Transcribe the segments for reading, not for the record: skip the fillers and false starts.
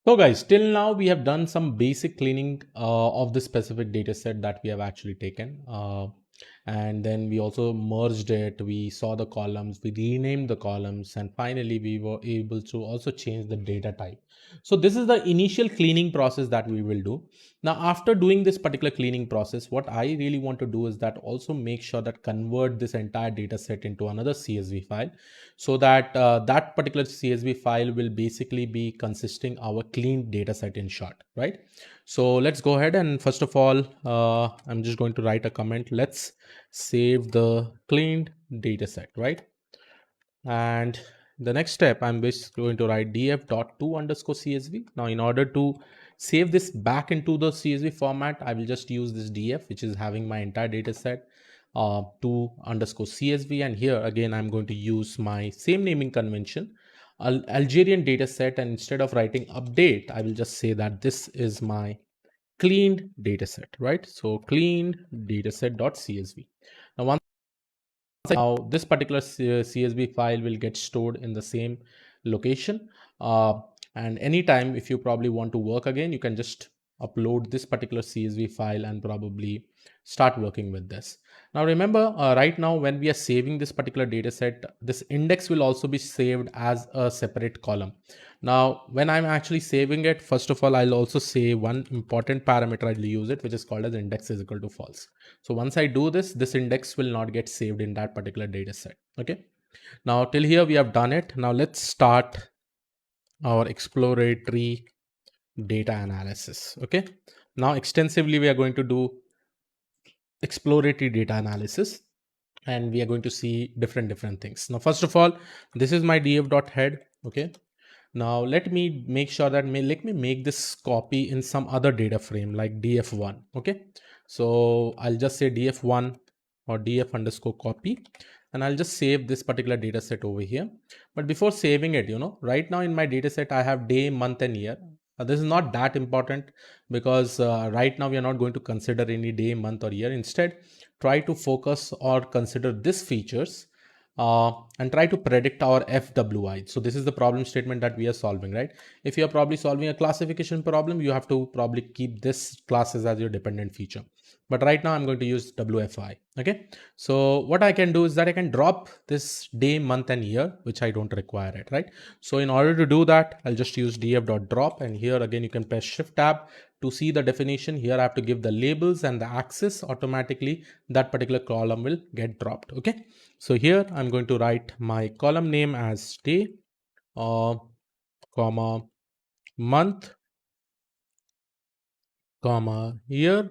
So guys, till now we have done some basic cleaning of the specific data set that we have actually taken. And then we also merged it, we saw the columns, we renamed the columns, and finally we were able to also change the data type. So this is the initial cleaning process that we will do. Now, after doing this particular cleaning process, what I really want to do is that also make sure that convert this entire data set into another CSV file so that that particular CSV file will basically be consisting our clean data set in short, right? So let's go ahead and first of all, I'm just going to write a comment. Let's save the cleaned data set, right? And the next step, I'm basically going to write df.to_csv. Now, in order to save this back into the CSV format, I will just use this df, which is having my entire data set to_csv. And here again, I'm going to use my same naming convention, Algerian data set. And instead of writing update, I will just say that this is my cleaned data set, right? So cleaned dataset.csv. Now this particular CSV file will get stored in the same location, and anytime if you probably want to work again, you can just upload this particular CSV file and probably start working with this. Now remember, right now when we are saving this particular data set, this index will also be saved as a separate column. Now when I'm actually saving it, first of all, I'll also say one important parameter I'll use it, which is called as index is equal to false. So once I do this, this index will not get saved in that particular data set. Okay. Now till here we have done it. Now let's start our exploratory data analysis. Okay. Now extensively we are going to do exploratory data analysis, and we are going to see different things. Now first of all, this is my df.head. Okay. Now let me make sure that let me make this copy in some other data frame like df1. Okay, so I'll just say df1 or df underscore copy, and I'll just save this particular data set over here. But before saving it, right now in my data set I have day, month and year. This is not that important because right now we are not going to consider any day, month or year. Instead, try to focus or consider these features and try to predict our FWI. So this is the problem statement that we are solving, right? If you are probably solving a classification problem, you have to probably keep this classes as your dependent feature. But right now I'm going to use WFI. Okay. So what I can do is that I can drop this day, month and year, which I don't require it, right? So in order to do that, I'll just use df.drop, and here again, you can press shift tab to see the definition. Here I have to give the labels and the axis. Automatically that particular column will get dropped. Okay. So here I'm going to write my column name as day, comma, month, comma, year,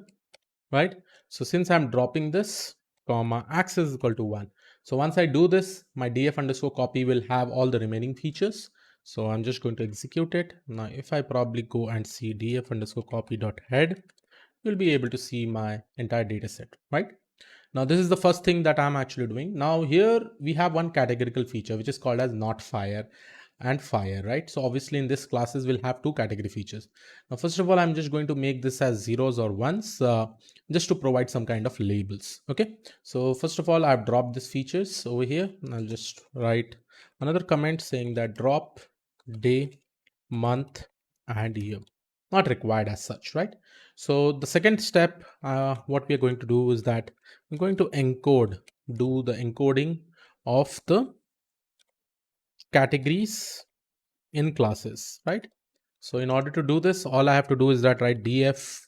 right? So since I'm dropping this, comma, axis is equal to 1. So once I do this, my df underscore copy will have all the remaining features. So I'm just going to execute it. Now, if I probably go and see df underscore copy dot head, you'll be able to see my entire data set, right? Now, this is the first thing that I'm actually doing. Now here we have one categorical feature, which is called as not fire and fire, right? So obviously in this classes we'll have two category features. Now, first of all, I'm just going to make this as zeros or ones, just to provide some kind of labels. Okay. So first of all, I've dropped these features over here. I'll just write another comment saying that drop day, month and year. Not required as such, right? So the second step, what we are going to do is that I'm going to do the encoding of the categories in classes, right? So in order to do this, all I have to do is that write df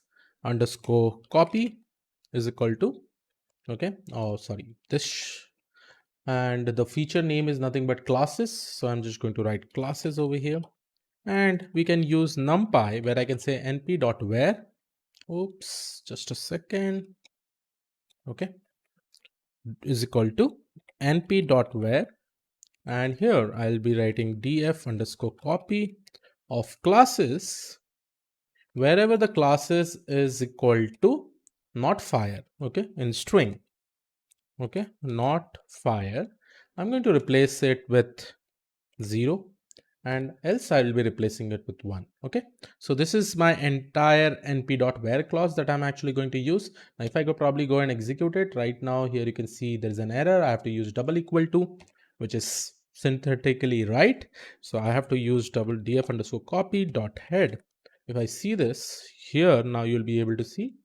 underscore copy is equal to, okay, oh sorry, this, and the feature name is nothing but classes. So I'm just going to write classes over here, and we can use numpy where I can say np.where, oops, just a second, okay, is equal to np.where, and here I'll be writing df underscore copy of classes wherever the classes is equal to not fire, okay, in string, okay, not fire. I'm going to replace it with 0, and else I will be replacing it with 1. Okay, so this is my entire np.where clause that I'm actually going to use. Now if I probably go and execute it right now, here you can see there's an error. I have to use double equal to, which is synthetically right. So I have to use double df underscore copy dot head. If I see this here, now you'll be able to see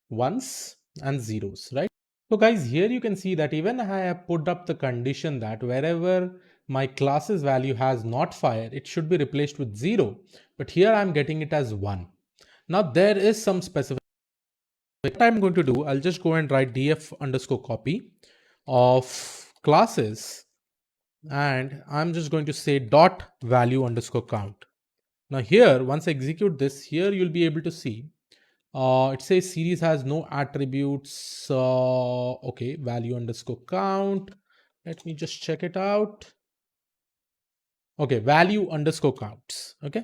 ones and zeros, right? So guys, here you can see that even I have put up the condition that wherever my class's value has not fire, it should be replaced with 0. But here I'm getting it as 1. Now there is some specific. What I'm going to do, I'll just go and write df underscore copy of classes, and I'm just going to say dot value underscore count. Now here, once I execute this, here you'll be able to see it says series has no attributes. Okay, value underscore count. Let me just check it out. Okay, value underscore counts. Okay.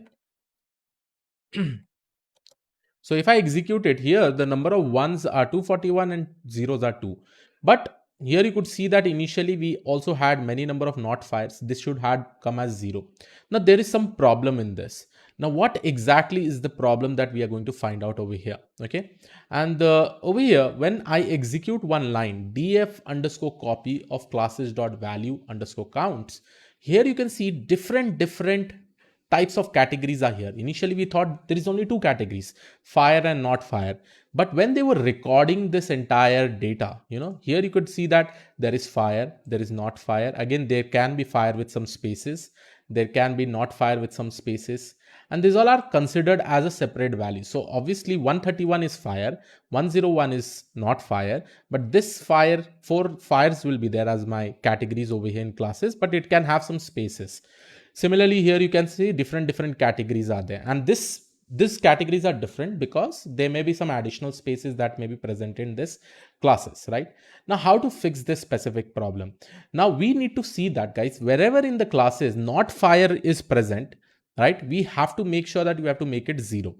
So if I execute it here, the number of ones are 241 and zeros are 2. But here you could see that initially we also had many number of not fires. This should have come as 0. Now there is some problem in this. Now what exactly is the problem that we are going to find out over here? Okay. And over here, when I execute one line, df underscore copy of classes dot value underscore counts, here you can see different types of categories are here. Initially, we thought there is only two categories, fire and not fire. But when they were recording this entire data, here you could see that there is fire, there is not fire. Again, there can be fire with some spaces. There can be not fire with some spaces. And these all are considered as a separate value. So obviously 131 is fire, 101 is not fire, but this fire, 4 fires will be there as my categories over here in classes, but it can have some spaces. Similarly, here you can see different categories are there, and these categories are different because there may be some additional spaces that may be present in this classes, right? Now, how to fix this specific problem? Now we need to see that, guys, wherever in the classes not fire is present, right, we have to make sure that we have to make it 0.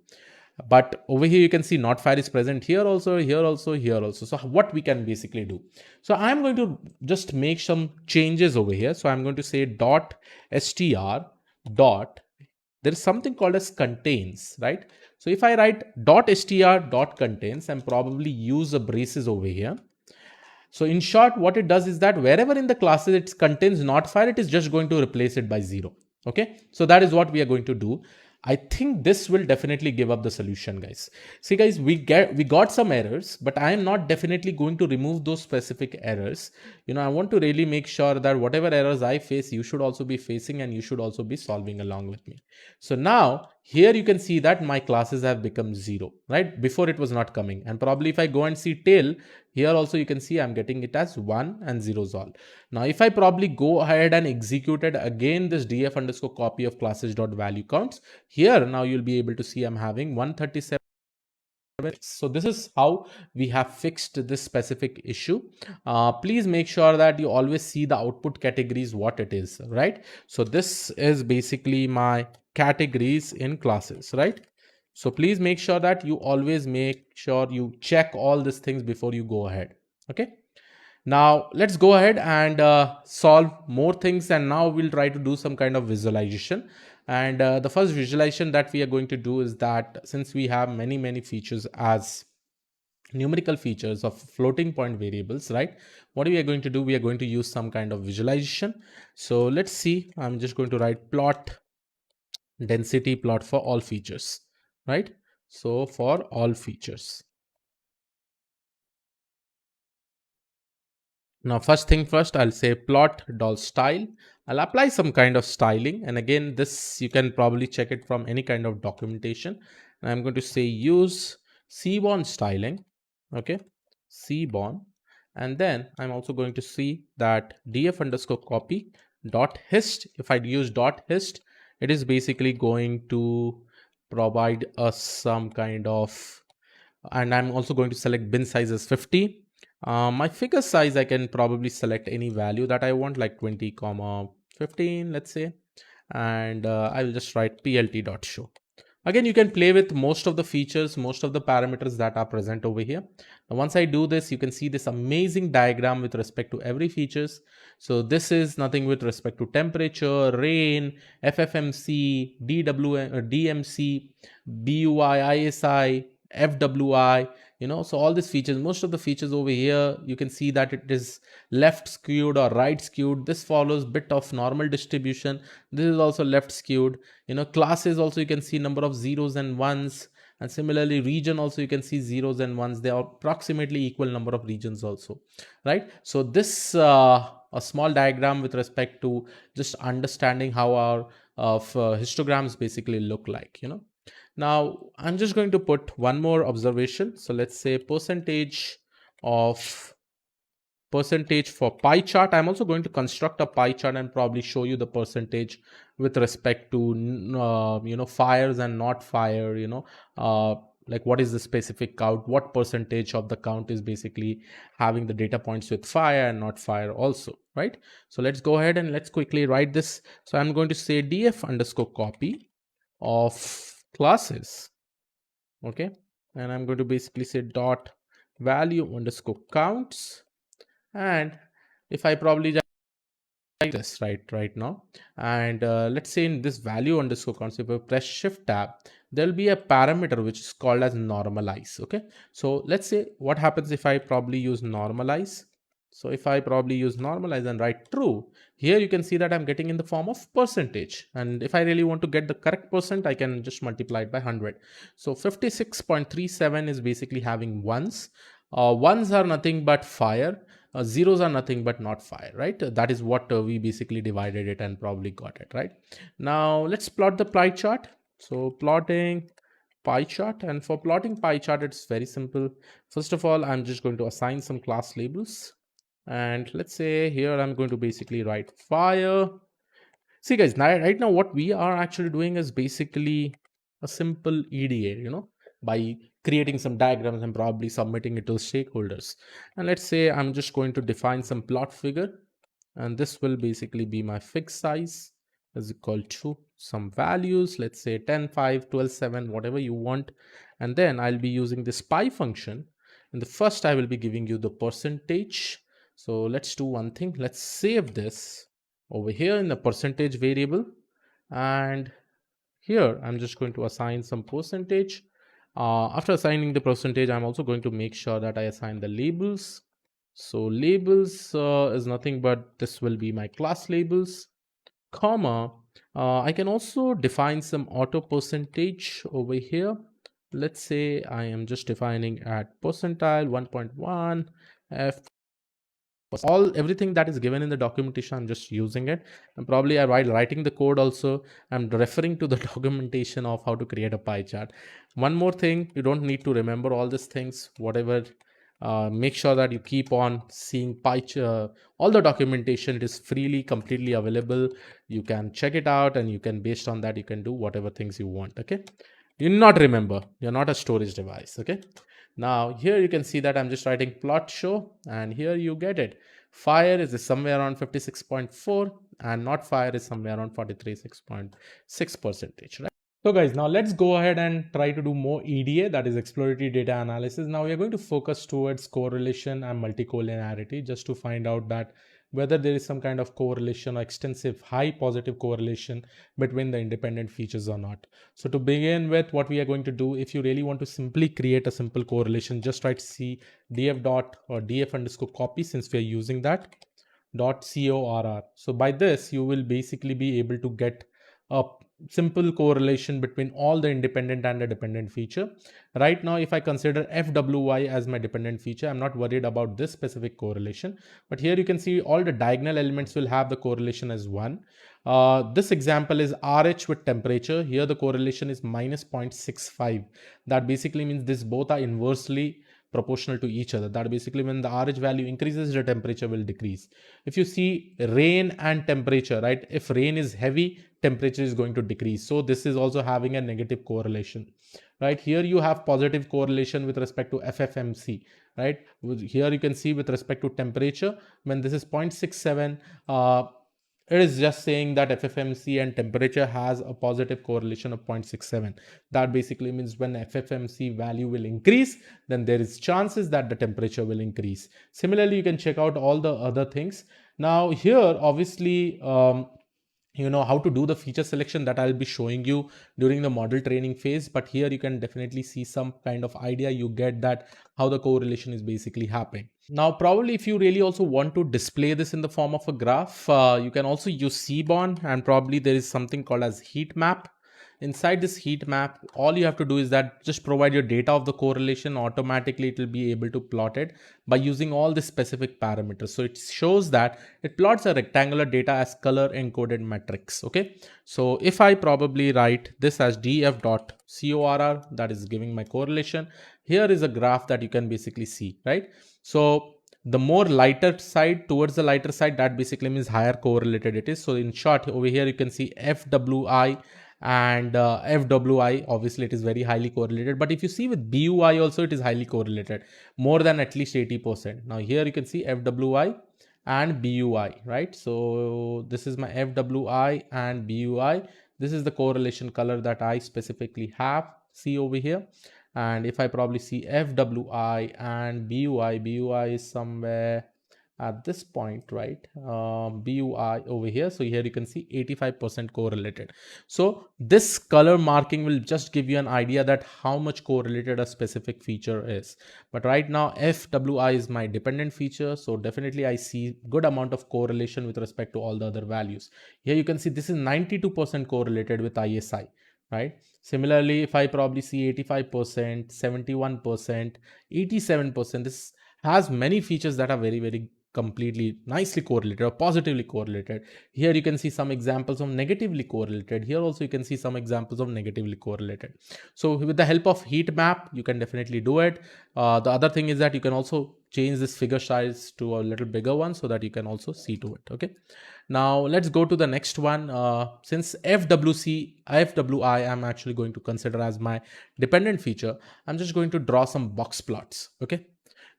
But over here you can see not fire is present here also, here also, here also. So what we can basically do, so I'm going to just make some changes over here. So I'm going to say dot str dot, there is something called as contains, right? So if I write dot str dot contains and probably use a braces over here. So in short, what it does is that wherever in the classes it contains not fire, it is just going to replace it by 0. Okay, so that is what we are going to do. I think this will definitely give up the solution, guys. See, guys, we got some errors, but I am not definitely going to remove those specific errors. I want to really make sure that whatever errors I face, you should also be facing and you should also be solving along with me. So now here you can see that my classes have become 0, right? Before it was not coming. And probably if I go and see tail, here also you can see I'm getting it as 1 and zeros all. Now if I probably go ahead and execute it again, this df underscore copy of classes dot value counts, here now you'll be able to see I'm having 137. So this is how we have fixed this specific issue. Please make sure that you always see the output categories what it is, right? So this is basically my categories in classes, right? So please make sure that you always make sure you check all these things before you go ahead. Okay. Now let's go ahead and solve more things, and now we'll try to do some kind of visualization. And the first visualization that we are going to do is that since we have many features as numerical features of floating point variables, right? What we are going to do, we are going to use some kind of visualization. So let's see, I'm just going to write plot density plot for all features, right? So for all features. Now, first thing first, I'll say plot doll style. I'll apply some kind of styling. And again, this you can probably check it from any kind of documentation. And I'm going to say use Seaborn styling. Okay, Seaborn. And then I'm also going to see that df underscore copy dot hist. If I use dot hist, it is basically going to provide us some kind of, and I'm also going to select bin size as 50. My figure size, I can probably select any value that I want, like 20 comma 15, let's say. And I will just write plt.show. Again, you can play with most of the features, most of the parameters that are present over here. Now, once I do this, you can see this amazing diagram with respect to every features. So this is nothing with respect to temperature, rain, FFMC, DMC, BUI, ISI, FWI, So all these features, most of the features over here, you can see that it is left skewed or right skewed. This follows bit of normal distribution. This is also left skewed. Classes also, you can see number of zeros and ones, and similarly region also, you can see zeros and ones. They are approximately equal number of regions also, right? So this a small diagram with respect to just understanding how our histograms basically look like. Now I'm just going to put one more observation. So let's say of percentage for pie chart. I'm also going to construct a pie chart and probably show you the percentage with respect to fires and not fire. Like what is the specific count, what percentage of the count is basically having the data points with fire and not fire also, right? So let's go ahead and let's quickly write this. So I'm going to say df underscore copy of classes, okay, and I'm going to basically say dot value underscore counts. And if I probably like this right now, and let's say in this value underscore concept, if I press shift tab, there'll be a parameter which is called as normalize. Okay, so let's say what happens if I probably use normalize. So if I probably use normalize and write true, here you can see that I'm getting in the form of percentage, and if I really want to get the correct percent, I can just multiply it by 100. So 56.37 is basically having ones. Ones are nothing but fire, zeros are nothing but not fire, right? That is what we basically divided it and probably got it right. Now let's plot the pie chart. So plotting pie chart, and for plotting pie chart, it's very simple. First of all, I'm just going to assign some class labels, and let's say here I'm going to basically write fire. See guys, right now what we are actually doing is basically a simple EDA, by creating some diagrams and probably submitting it to stakeholders. And let's say I'm just going to define some plot figure, and this will basically be my fixed size is equal to some values, let's say 10, 5, 12, 7, whatever you want. And then I'll be using this pi function. In the first, I will be giving you the percentage. So let's do one thing. Let's save this over here in the percentage variable, and here I'm just going to assign some percentage. After assigning the percentage, I'm also going to make sure that I assign the labels. So labels is nothing but this will be my class labels, comma. I can also define some auto percentage over here. Let's say I am just defining at percentile 1.1 f. Everything that is given in the documentation, I'm just using it, and probably while writing the code also, I'm referring to the documentation of how to create a pie chart. One more thing, you don't need to remember all these things, whatever. Make sure that you keep on seeing pie chart. All the documentation, it is freely completely available. You can check it out, and you can, based on that, you can do whatever things you want. Okay, you not remember, you're not a storage device. Okay, now here you can see that I'm just writing plot show, and here you get it. Fire is somewhere around 56.4, and not fire is somewhere around 43.6 percentage, right? So guys, now let's go ahead and try to do more EDA, that is exploratory data analysis. Now we are going to focus towards correlation and multicollinearity, just to find out that whether there is some kind of correlation or extensive high positive correlation between the independent features or not. So to begin with, what we are going to do, if you really want to simply create a simple correlation, just write c df dot or df underscore copy, since we are using that, dot corr. So by this, you will basically be able to get a simple correlation between all the independent and the dependent feature. Right now, if I consider fwy as my dependent feature, I'm not worried about this specific correlation. But here you can see all the diagonal elements will have the correlation as 1. This example is RH with temperature. Here the correlation is minus 0.65. That basically means this both are inversely proportional to each other. That basically when the RH value increases, the temperature will decrease. If you see rain and temperature, right? If rain is heavy, temperature is going to decrease. So this is also having a negative correlation, right? Here you have positive correlation with respect to FFMC, right? Here you can see with respect to temperature, when this is 0.67, it is just saying that FFMC and temperature has a positive correlation of 0.67. That basically means when FFMC value will increase, then there is chances that the temperature will increase. Similarly, you can check out all the other things. Now here, obviously, how to do the feature selection, that I'll be showing you during the model training phase. But here you can definitely see some kind of idea, you get that how the correlation is basically happening. Now probably if you really also want to display this in the form of a graph, you can also use Seaborn, and probably there is something called as heat map. Inside this heat map, all you have to do is that just provide your data of the correlation, automatically it will be able to plot it by using all the specific parameters. So it shows that it plots a rectangular data as color encoded matrix. Okay, so if I probably write this as df.corr, that is giving my correlation, here is a graph that you can basically see, right? So the more lighter side, towards the lighter side, that basically means higher correlated it is. So in short, over here you can see FWI and FWI, obviously it is very highly correlated. But if you see with BUI also, it is highly correlated, more than at least 80%. Now here you can see FWI and BUI, right? So this is my FWI and BUI. This is the correlation color that I specifically have, see over here. And if I probably see FWI and BUI, BUI is somewhere at this point, right? BUI over here. So here you can see 85% correlated. So this color marking will just give you an idea that how much correlated a specific feature is. But right now FWI is my dependent feature. So definitely I see good amount of correlation with respect to all the other values. Here you can see this is 92% correlated with ISI, right? Similarly, if I probably see 85%, 71%, 87%, this has many features that are very, very completely nicely correlated or positively correlated. Here you can see some examples of negatively correlated. Here also you can see some examples of negatively correlated. So with the help of heat map, you can definitely do it. The other thing is that you can also change this figure size to a little bigger one so that you can also see to it. Okay. Now let's go to the next one. Since FWI I'm actually going to consider as my dependent feature, I'm just going to draw some box plots. Okay.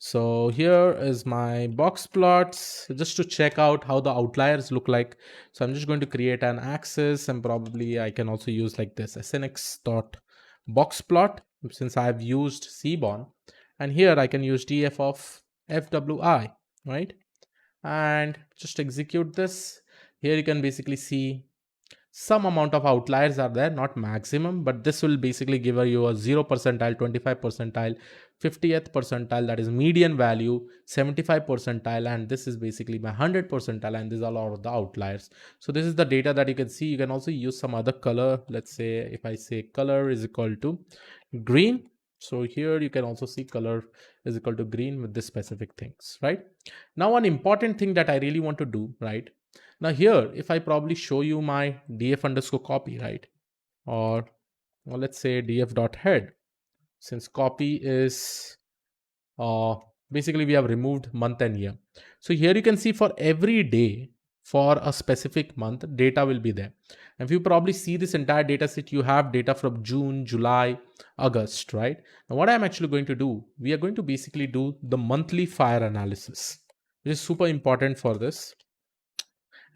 So here is my box plots just to check out how the outliers look like. So I'm just going to create an axis, and probably I can also use like this snx dot box plot, since I've used Seaborn, and here I can use df of FWI, right? And just execute this. Here you can basically see some amount of outliers are there, not maximum, but this will basically give you a 0 percentile, 25 percentile, 50th percentile, that is median value, 75 percentile, and this is basically my 100 percentile, and these are all of the outliers. So this is the data that you can see. You can also use some other color. Let's say if I say color is equal to green, so here you can also see color is equal to green with this specific things, right? Now one important thing that I really want to do, right? Now here, if I probably show you my df underscore copy, right? Or let's say df dot head, since copy is uh, basically we have removed month and year. So here you can see for every day for a specific month, data will be there. And if you probably see this entire data set, you have data from June, July, August, right? Now what I'm actually going to do, we are going to basically do the monthly fire analysis, which is super important for this.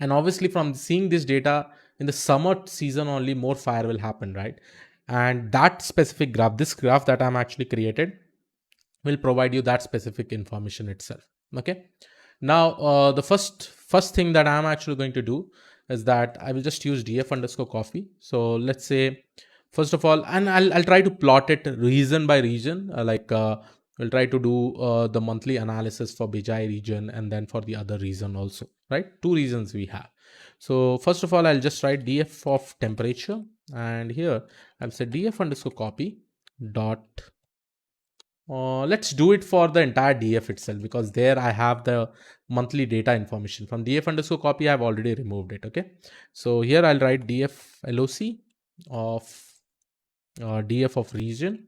And obviously from seeing this data in the summer season only, more fire will happen, right? And that specific graph, this graph that I'm actually created, will provide you that specific information itself. Okay. Now the first thing that I'm actually going to do is that I will just use df underscore coffee. So let's say first of all, and I'll try to plot it region by region, we'll try to do the monthly analysis for Bijai region and then for the other region also, right? Two regions we have. So first of all, I'll just write df of temperature, and here I'll say df underscore copy dot let's do it for the entire df itself, because there I have the monthly data information. From df underscore copy I've already removed it. Okay, so here I'll write df loc of df of region,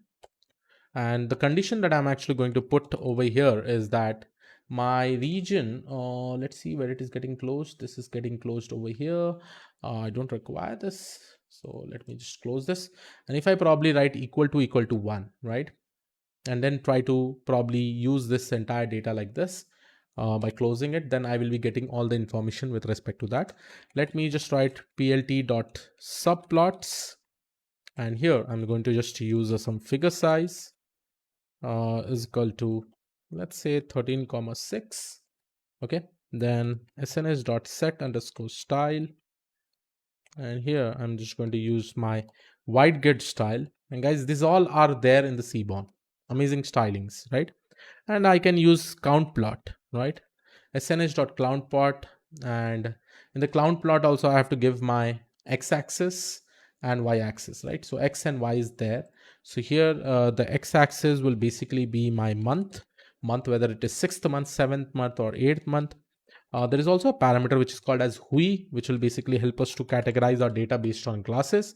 and the condition that I'm actually going to put over here is that my region, let's see where it is getting closed. This is getting closed over here. I don't require this, so let me just close this. And if I probably write equal to 1, right, and then try to probably use this entire data like this by closing it, then I will be getting all the information with respect to that. Let me just write plt dot subplots, and here I'm going to just use some figure size is equal to, let's say 13,6. Okay, then sns dot set underscore style, And here I'm just going to use my white grid style. And guys, these all are there in the Seaborn. Amazing stylings, right? And I can use count plot, right? snh.cloud and in the cloud plot also I have to give my x-axis and y-axis, right? So x and y is there. So here the x-axis will basically be my month, whether it is 6th month, 7th month, or 8th month. There is also a parameter which is called as hui, which will basically help us to categorize our data based on classes.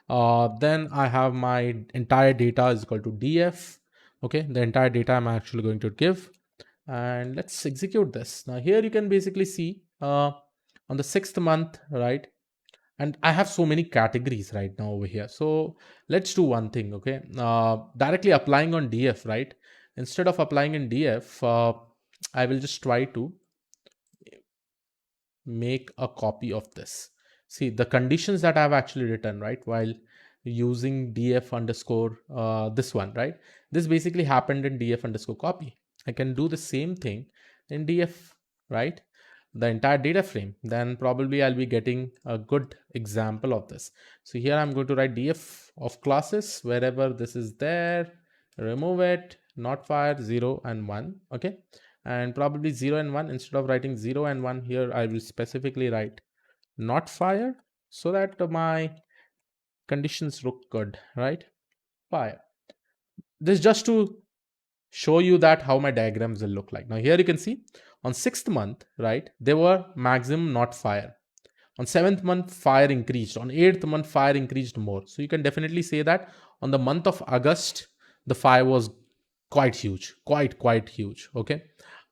Then I have my entire data is equal to df. Okay, the entire data I'm actually going to give, and let's execute this. Now here you can basically see on the 6th month, right? And I have so many categories right now over here. So let's do one thing, okay? Directly applying on df, right? Instead of applying in df, I will just try to make a copy of this. See the conditions that I've actually written, right, while using df underscore this one, right? This basically happened in df underscore copy. I can do the same thing in df, right? The entire data frame, then probably I'll be getting a good example of this. So here I'm going to write df of classes wherever this is there, remove it, not fire 0 and 1, okay? And probably 0 and 1, instead of writing 0 and 1 here, I will specifically write not fire so that my conditions look good, right? Fire. This just to show you that how my diagrams will look like. Now here you can see on 6th month, right, they were maximum not fire. On 7th month, fire increased. On 8th month, fire increased more. So you can definitely say that on the month of August, the fire was quite huge, quite huge. Okay.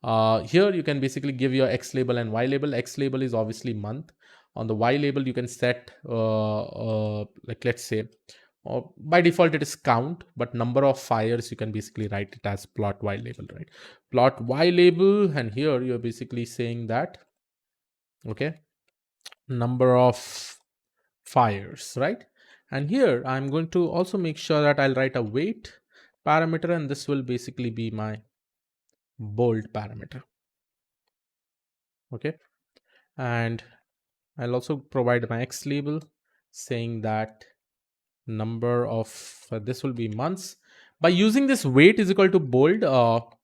Here you can basically give your X label and Y label. X label is obviously month. On the Y label, you can set like let's say, by default it is count, but number of fires you can basically write it as plot Y label, right? Plot Y label, and here you're basically saying that, okay, number of fires, right? And here I'm going to also make sure that I'll write a weight parameter, and this will basically be my bold parameter, okay? And I'll also provide my X label saying that number of this will be months. By using this weight is equal to bold,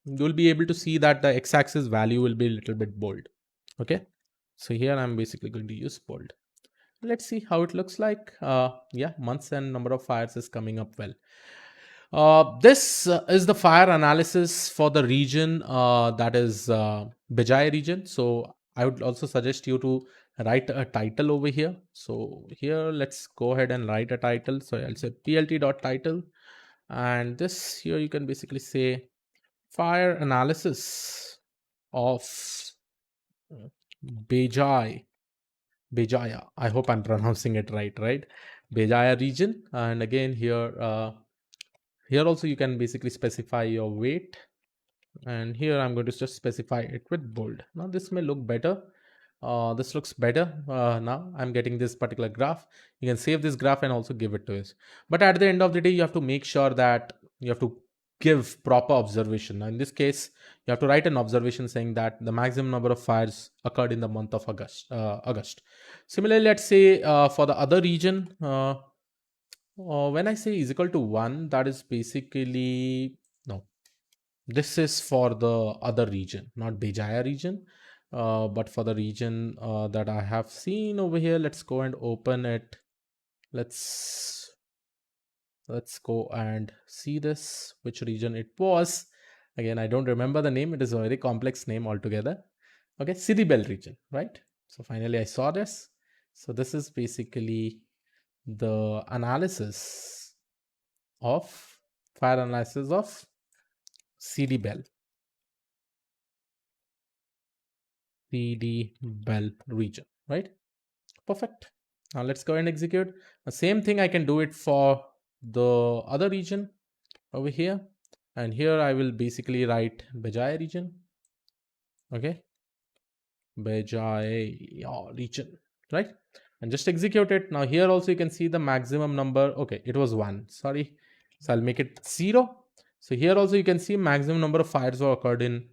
you'll be able to see that the x-axis value will be a little bit bold, okay? So here I'm basically going to use bold. Let's see how it looks like. Yeah, months and number of fires is coming up well. This is the fire analysis for the region that is Bijay region. So I would also suggest you to write a title over here. So here let's go ahead and write a title. So I'll say plt.title, and this here you can basically say fire analysis of Bijay Bejaya. I hope I'm pronouncing it right, right? Bejaya region. And again here also you can basically specify your weight. And here I'm going to just specify it with bold. Now this may look better. This looks better. Now I'm getting this particular graph. You can save this graph and also give it to us. But at the end of the day, you have to make sure that you have to give proper observation. Now in this case, you have to write an observation saying that the maximum number of fires occurred in the month of August. Similarly, let's say for the other region, when I say is equal to 1, that is basically, no, this is for the other region, not Bejaya region, but for the region that I have seen over here. Let's go and open it. Let's go and see this, which region it was. Again, I don't remember the name. It is a very complex name altogether. Okay, Sidibel region, right? So finally I saw this. So this is basically the analysis of fire analysis of CD Bell region, right? Perfect. Now let's go and execute the same thing. I can do it for the other region over here, and here I will basically write Bejaya region. Okay, Bejaya region, right? And just execute it. Now here also you can see the maximum number. Okay, it was 1, sorry, so I'll make it 0. So here also you can see maximum number of fires were occurred in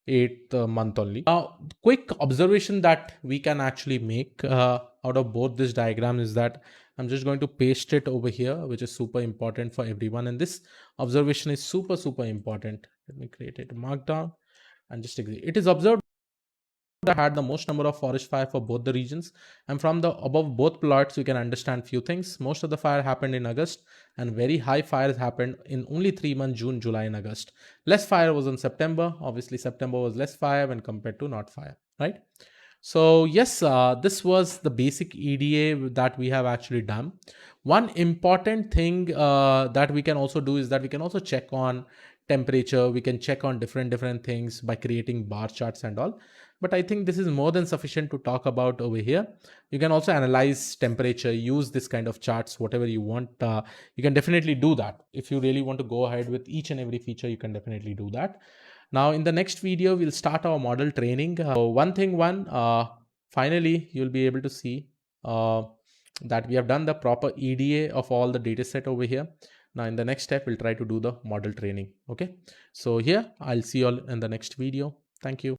eighth month only. Now, quick observation that we can actually make out of both this diagram is that I'm just going to paste it over here, which is super important for everyone. And this observation is super important. Let me create it markdown and just exit. It is observed that had the most number of forest fire for both the regions, and from the above both plots you can understand few things. Most of the fire happened in August, and very high fires happened in only 3 months: June, July and August. Less fire was in September. Obviously September was less fire when compared to not fire, right? So yes, this was the basic EDA that we have actually done. One important thing that we can also do is that we can also check on temperature. We can check on different things by creating bar charts and all. But I think this is more than sufficient to talk about over here. You can also analyze temperature, use this kind of charts, whatever you want. You can definitely do that. If you really want to go ahead with each and every feature, you can definitely do that. Now in the next video, we'll start our model training. Finally, you'll be able to see that we have done the proper EDA of all the data set over here. Now in the next step, we'll try to do the model training. Okay. So here, I'll see you all in the next video. Thank you.